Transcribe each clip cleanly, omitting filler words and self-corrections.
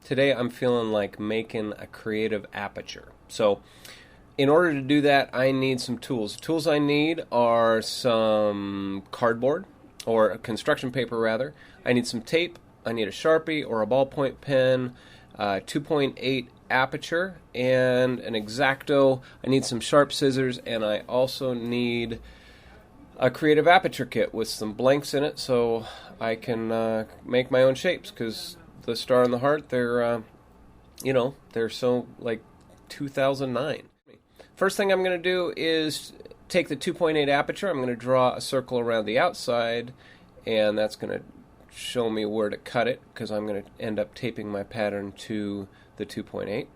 Today I'm feeling like making a creative aperture. So in order to do that, I need some tools. The tools I need are some cardboard, or construction paper rather. I need some tape. I need a Sharpie or a ballpoint pen, 2.8 aperture, and an X-Acto. I need some sharp scissors, and I also need a creative aperture kit with some blanks in it so I can make my own shapes, because the star and the heart, they're so like 2009. First thing I'm going to do is take the 2.8 aperture. I'm going to draw a circle around the outside, and that's going to show me where to cut it, because I'm going to end up taping my pattern to the 2.8.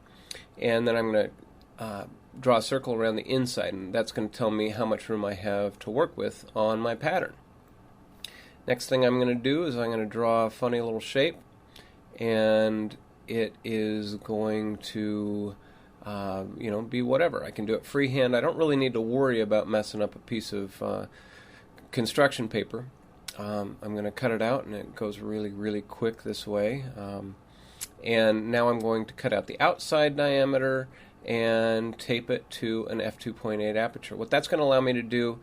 And then I'm going to draw a circle around the inside, and that's going to tell me how much room I have to work with on my pattern. Next thing I'm going to do is I'm going to draw a funny little shape, and it is going to be whatever. I can do it freehand. I don't really need to worry about messing up a piece of construction paper. I'm going to cut it out, and it goes really, really quick this way. And now I'm going to cut out the outside diameter and tape it to an f2.8 aperture. What that's going to allow me to do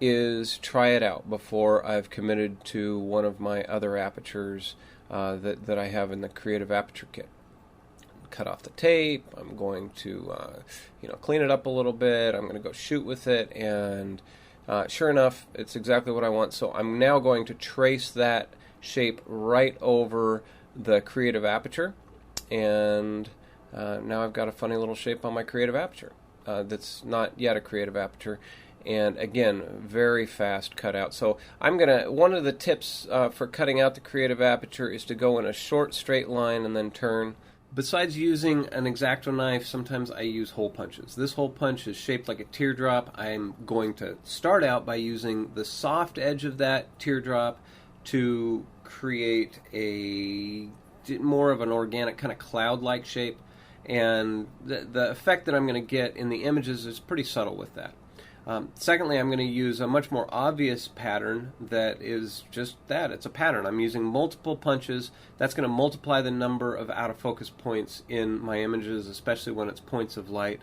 is try it out before I've committed to one of my other apertures that I have in the creative aperture kit. Cut off the tape. I'm going to clean it up a little bit. I'm going to go shoot with it, and sure enough, it's exactly what I want. So I'm now going to trace that shape right over the creative aperture, and now I've got a funny little shape on my creative aperture that's not yet a creative aperture. And again, very fast cutout. So one of the tips for cutting out the creative aperture is to go in a short straight line and then turn. Besides using an X-Acto knife, sometimes I use hole punches. This hole punch is shaped like a teardrop. I'm going to start out by using the soft edge of that teardrop to create more of an organic kind of cloud-like shape. And the effect that I'm going to get in the images is pretty subtle with that. Secondly, I'm going to use a much more obvious pattern that is just that. It's a pattern. I'm using multiple punches. That's going to multiply the number of out-of-focus points in my images, especially when it's points of light.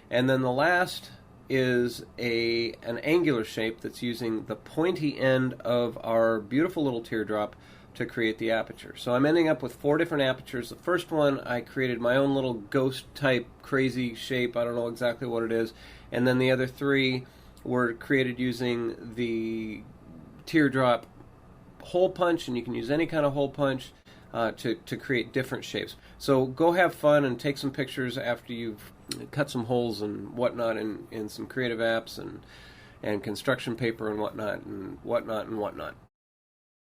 And then the last is an angular shape that's using the pointy end of our beautiful little teardrop to create the aperture. So I'm ending up with 4 different apertures. The first one, I created my own little ghost-type crazy shape. I don't know exactly what it is. And then the other 3 were created using the teardrop hole punch, and you can use any kind of hole punch to create different shapes. So go have fun and take some pictures after you've cut some holes and whatnot in some creative apps and construction paper and whatnot and whatnot and whatnot.